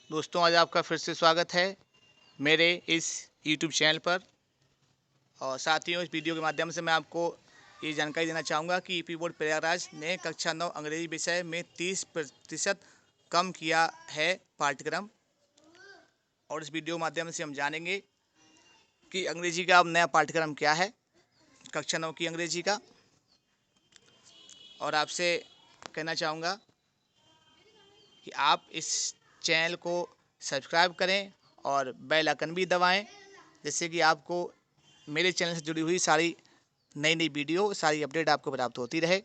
दोस्तों, आज आपका फिर से स्वागत है मेरे इस यूट्यूब चैनल पर। और साथियों, इस वीडियो के माध्यम से मैं आपको ये जानकारी देना चाहूँगा कि यूपी बोर्ड प्रयागराज ने कक्षा 9 अंग्रेजी विषय में 30% कम किया है पाठ्यक्रम। और इस वीडियो के माध्यम से हम जानेंगे कि अंग्रेजी का अब नया पाठ्यक्रम क्या है, कक्षा 9 की अंग्रेजी का। और आपसे कहना चाहूँगा कि आप इस चैनल को सब्सक्राइब करें और बेल आइकन भी दबाएं, जिससे कि आपको मेरे चैनल से जुड़ी हुई सारी नई नई वीडियो, सारी अपडेट आपको प्राप्त होती रहे।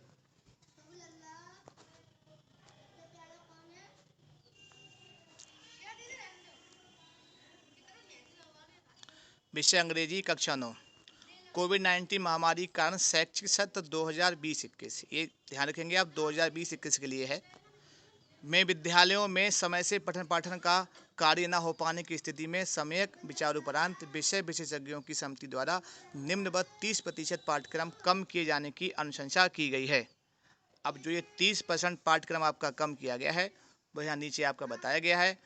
विषय अंग्रेजी कक्षा 9। कोविड-19 महामारी के कारण शैक्षिक सत्र 2020-21, ये ध्यान रखेंगे आप, 2020-21 के लिए है, में विद्यालयों में समय से पठन पाठन का कार्य न हो पाने की स्थिति में सम्यक विचारोपरांत विषय विशेषज्ञों की समिति द्वारा निम्नवत 30% पाठ्यक्रम कम किए जाने की अनुशंसा की गई है। अब जो ये 30% पाठ्यक्रम आपका कम किया गया है, वो यहाँ नीचे आपका बताया गया है।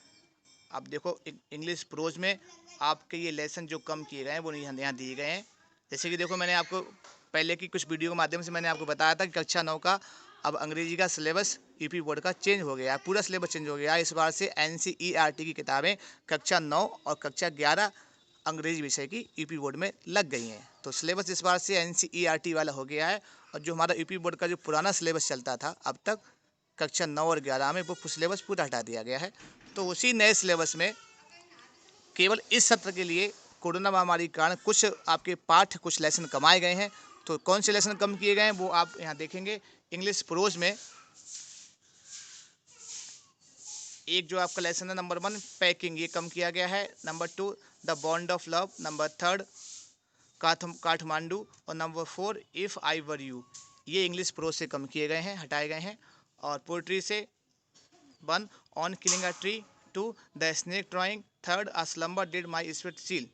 अब देखो, इंग्लिश प्रोज में आपके ये लेसन जो कम किए गए हैं वो यहाँ दिए गए हैं। जैसे कि देखो, मैंने आपको पहले की कुछ वीडियो के माध्यम से मैंने आपको बताया था कि कक्षा 9 का अब अंग्रेजी का सिलेबस यूपी बोर्ड का चेंज हो गया है, पूरा सिलेबस चेंज हो गया है। इस बार से NCERT की किताबें कक्षा 9 और कक्षा 11 अंग्रेजी विषय की यूपी बोर्ड में लग गई हैं। तो सिलेबस इस बार से NCERT वाला हो गया है। और जो हमारा यूपी बोर्ड का जो पुराना सिलेबस चलता था अब तक, कक्षा 9 और 11 में, वो सिलेबस पूरा हटा दिया गया है। तो उसी नए सिलेबस में केवल इस सत्र के लिए कोरोना महामारी के कारण कुछ आपके कुछ लेसन कमाए गए हैं। तो कौन से लेसन कम किए गए हैं वो आप यहाँ देखेंगे। इंग्लिश प्रोज में एक जो आपका लेसन है, नंबर 1 पैकिंग, ये कम किया गया है। Number 2 the bond of love. Number 3 Kathmandu. और number 4 if I were you. ये इंग्लिश प्रोज से कम किए गए हैं, हटाए गए हैं। और पोइट्री से 1 on killing a tree. 2 the snake drawing. 3 a slumber did my sweat seal.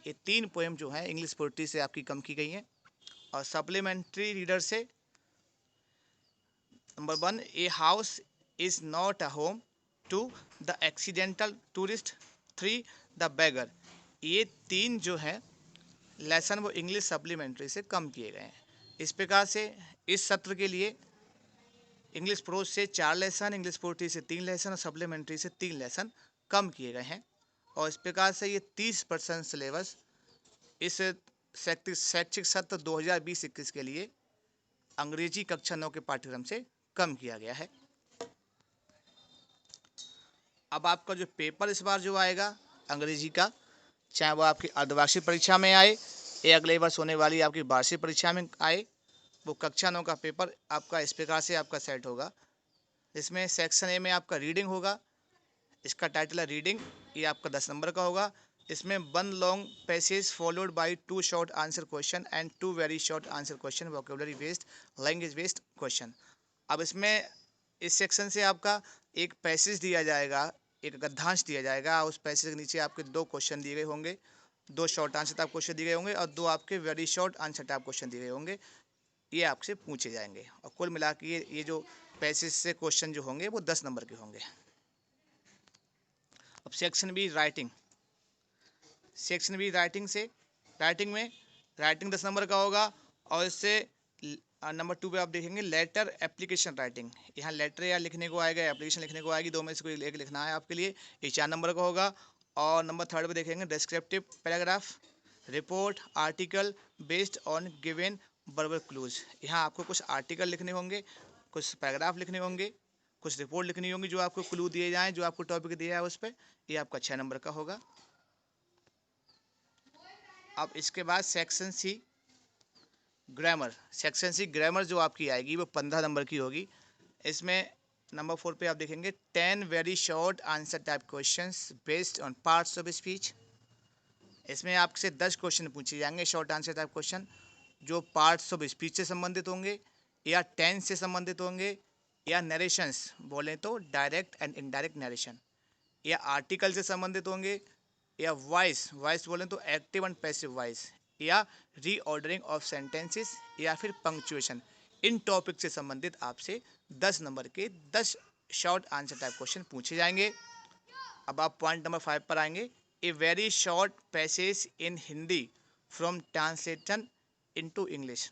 ये 3 पोएम जो हैं इंग्लिश पोइट्री से आपकी कम की गई हैं। और सप्लीमेंट्री रीडर से number 1 a house is not a home. 2 the accidental tourist. 3 the beggar. ये 3 जो है लेसन वो इंग्लिश सप्लीमेंट्री से कम किए गए हैं। इस प्रकार से इस सत्र के लिए इंग्लिश प्रोज से 4 लेसन, इंग्लिश पोइट्री से 3 लेसन और सप्लीमेंट्री से 3 लेसन कम किए गए हैं। और इस प्रकार से ये 30% सिलेबस इस शैक्षिक सत्र 2020-21 के लिए अंग्रेजी कक्षा 9 के पाठ्यक्रम से कम किया गया है। अब आपका जो पेपर इस बार जो आएगा अंग्रेजी का, चाहे वो आपकी अर्धवार्षिक परीक्षा में आए या अगले वर्ष होने वाली आपकी वार्षिक परीक्षा में आए, वो कक्षा 9 का पेपर आपका इस प्रकार से आपका सेट होगा। इसमें सेक्शन ए में आपका रीडिंग होगा। इसका टाइटल है रीडिंग। ये आपका 10 नंबर का होगा। इसमें 1 long passage followed by 2 short answer question and 2 very short answer question, vocabulary based, language based question. अब इसमें इस सेक्शन से आपका एक पैसेज दिया जाएगा, एक गद्यांश दिया जाएगा। उस पैसेज के नीचे आपके 2 क्वेश्चन दिए गए होंगे, 2 शॉर्ट आंसर टाइप क्वेश्चन दिए गए होंगे और 2 आपके very short answer type question दिए गए होंगे। ये आपसे पूछे जाएंगे और कुल मिला के ये जो पैसेज से क्वेश्चन जो होंगे वो 10 नंबर के होंगे। अब section be writing. Section be writing से राइटिंग 10 नंबर का होगा। और इससे नंबर 2 पे आप देखेंगे लेटर एप्लीकेशन राइटिंग। यहाँ लेटर या लिखने को आएगा, एप्लीकेशन लिखने को आएगी, 2 में से कोई एक लिखना है आपके लिए। ये 4 नंबर का होगा। और नंबर 3 पे देखेंगे descriptive paragraph, report, article based on given verbal clues. यहाँ आपको कुछ आर्टिकल लिखने होंगे, कुछ पैराग्राफ लिखने होंगे, कुछ रिपोर्ट लिखनी होंगी जो आपको क्लू दिए जाएँ, जो आपको टॉपिक दिया है उस पर। ये आपका 6 नंबर का होगा। अब इसके बाद section C grammar. Section C grammar जो आपकी आएगी वो 15 नंबर की होगी। इसमें नंबर 4 पे आप देखेंगे 10 very short answer type questions based on parts of speech. इसमें आपसे 10 क्वेश्चन पूछे जाएंगे शॉर्ट आंसर टाइप क्वेश्चन, जो पार्ट्स ऑफ स्पीच से संबंधित होंगे या टेंस से संबंधित होंगे या नरेशंस बोलें तो डायरेक्ट एंड इनडायरेक्ट नरेशन, या आर्टिकल से संबंधित होंगे, या वॉइस बोलें तो एक्टिव एंड पैसिव वॉइस, या रीऑर्डरिंग ऑफ सेंटेंसेस, या फिर पंक्चुएशन। इन टॉपिक से संबंधित आपसे 10 नंबर के 10 शॉर्ट आंसर टाइप क्वेश्चन पूछे जाएंगे। अब आप पॉइंट नंबर 5 पर आएंगे। A very short passage in Hindi from translation into English.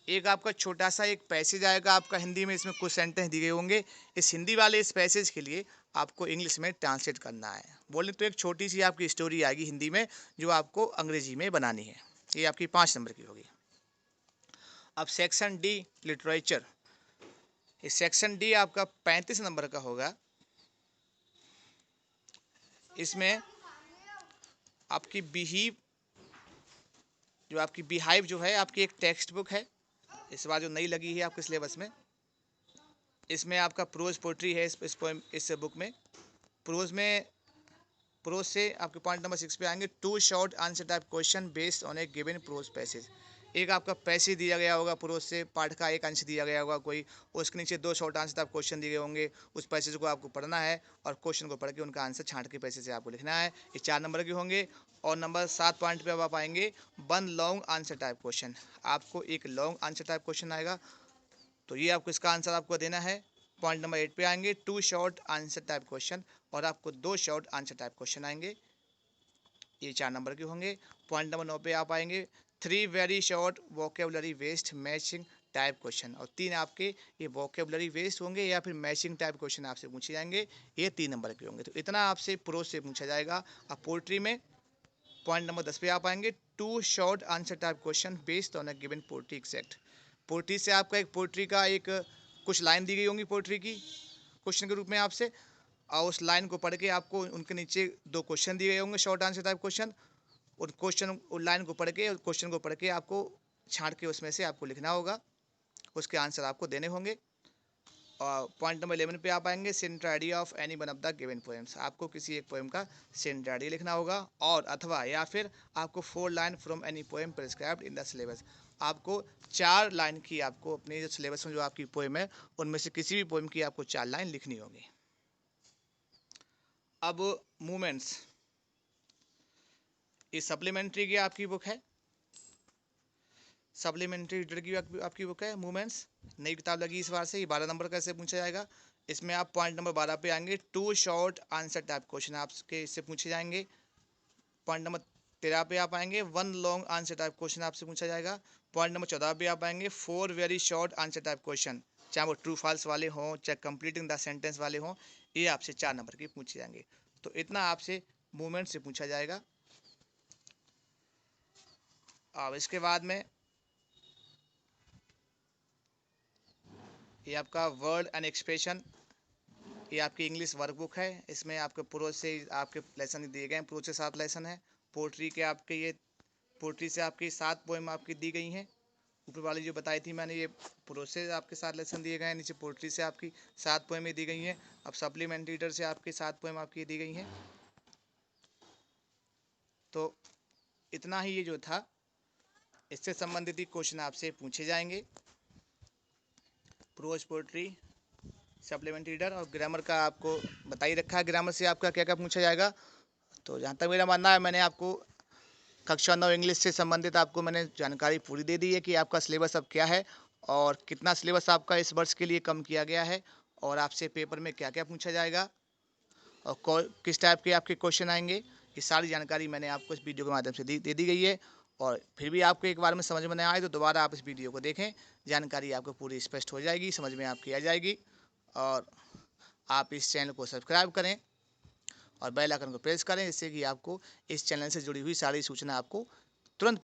एक आपका छोटा सा एक पैसेज आएगा आपका हिंदी में, इसमें कुछ सेंटेंस दिए होंगे। इस हिंदी वाले इस पैसेज के लिए आपको इंग्लिश में ट्रांसलेट करना है। बोले तो एक छोटी सी आपकी स्टोरी आएगी हिंदी में जो आपको अंग्रेजी में बनानी है। ये आपकी 5 नंबर की होगी। अब सेक्शन डी लिटरेचर। इस सेक्शन डी आपका 35 नंबर का होगा। इसमें आपकी बिहाइव जो है आपकी एक टेक्स्ट बुक है, इस बार जो नई लगी है आपके सिलेबस में। इसमें आपका प्रोज पोट्री है इस बुक में। प्रोज से आपके पॉइंट नंबर 6 पे आएंगे। 2 short answer type question based on a given prose passage. एक आपका पैसेज दिया गया होगा, प्रोज से पाठ का एक अंश दिया गया होगा कोई, उसके नीचे 2 शॉर्ट आंसर टाइप क्वेश्चन दिए होंगे। उस पैसेज को आपको पढ़ना है और क्वेश्चन को पढ़ के उनका आंसर छांट के पैसे से आपको लिखना है। ये 4 नंबर के होंगे। और नंबर 7 पॉइंट पे अब आप आएंगे 1 लॉन्ग आंसर टाइप क्वेश्चन। आपको एक लॉन्ग आंसर टाइप क्वेश्चन आएगा, तो ये आपको इसका आंसर आपको देना है। पॉइंट नंबर 8 पे आएंगे 2 शॉर्ट आंसर टाइप क्वेश्चन, और आपको 2 शॉर्ट आंसर टाइप क्वेश्चन आएंगे। ये 4 नंबर के होंगे। पॉइंट नंबर 9 पे आप आएंगे 3 very short vocabulary based matching type question, और 3 आपके ये वोकेबलरी वेस्ट होंगे या फिर मैचिंग टाइप क्वेश्चन आपसे पूछे जाएंगे। ये 3 नंबर के होंगे। तो इतना आपसे प्रोज से पूछा जाएगा। अब पोएट्री में पॉइंट नंबर 10 पे आप आएंगे 2 short answer type question based on a given poetry exact. Poetry से आपका एक पोएट्री का एक कुछ लाइन दी गई होंगी पोएट्री की क्वेश्चन के रूप में आपसे, और उस लाइन को पढ़ के आपको उनके नीचे 2 क्वेश्चन दिए गए होंगे शॉर्ट आंसर टाइप क्वेश्चन। और उस लाइन को पढ़ के क्वेश्चन को पढ़ के आपको छांट के उसमें से आपको लिखना होगा, उसके आंसर आपको देने होंगे। और पॉइंट नंबर 11 पे आप आएंगे centre idea of any one of the given poems. आपको किसी एक पोएम का सेंटर आइडिया लिखना होगा, और अथवा या फिर आपको 4 line from any poem prescribed in the syllabus. आपको 4 लाइन की आपको अपने जो सिलेबस में जो आपकी पोएम है उनमें से किसी भी पोएम की आपको 4 लाइन लिखनी होगी। अब मूवमेंट्स, ये सप्लीमेंट्री की आपकी बुक है, सप्लीमेंट्री रीडर की आपकी बुक है मूवमेंट्स। नई किताब लगी इस बार से। ये 12 नंबर कैसे पूछा जाएगा। इसमें आप पॉइंट नंबर 12 पे आएंगे 2 शॉर्ट आंसर टाइप क्वेश्चन आपके इससे पूछे जाएंगे। पॉइंट नंबर 13 पे आप आएंगे 1 लॉन्ग आंसर टाइप क्वेश्चन आपसे पूछा जाएगा। पॉइंट नंबर 14 पे आप आएंगे 4 very short answer type question, चाहे वो ट्रू फॉल्स वाले हों चाहे कंप्लीटिंग द सेंटेंस वाले हों, ये आपसे 4 नंबर के पूछे जाएंगे। तो इतना आपसे मूवमेंट से पूछा जाएगा। अब इसके बाद में ये आपका वर्ड एंड एक्सप्रेशन, ये आपकी इंग्लिश वर्कबुक है। इसमें आपके प्रोज से आपके लेसन दिए गए हैं, प्रोज से 7 लेसन है। पोट्री के आपके ये पोट्री से आपकी 7 पोएम आपकी दी गई हैं। ऊपर वाली जो बताई थी मैंने, ये प्रोज से आपके 7 लेसन दिए गए हैं। नीचे पोट्री से आपकी 7 पोएमें दी गई हैं। अब सप्लीमेंट्री रीडर से आपकी 7 पोएम आपकी दी गई हैं। तो इतना ही ये जो था, इससे संबंधित ही क्वेश्चन आपसे पूछे जाएंगे। प्रोज पोट्री सप्लीमेंट्री रीडर और ग्रामर का आपको बता ही रखा है, ग्रामर से आपका क्या क्या पूछा जाएगा। तो जहाँ तक मेरा मानना है, मैंने आपको कक्षा 9 इंग्लिश से संबंधित आपको मैंने जानकारी पूरी दे दी है कि आपका सिलेबस अब क्या है और कितना सिलेबस आपका इस वर्ष के लिए कम किया गया है, और आपसे पेपर में क्या क्या पूछा जाएगा और किस टाइप के आपके क्वेश्चन आएंगे। ये सारी जानकारी मैंने आपको इस वीडियो के माध्यम से दे दी गई है। और फिर भी आपको एक बार में समझ में नहीं आए तो दोबारा आप इस वीडियो को देखें, जानकारी आपको पूरी स्पष्ट हो जाएगी, समझ में आपकी आ जाएगी। और आप इस चैनल को सब्सक्राइब करें और बेल आइकन को प्रेस करें, जिससे कि आपको इस चैनल से जुड़ी हुई सारी सूचना आपको तुरंत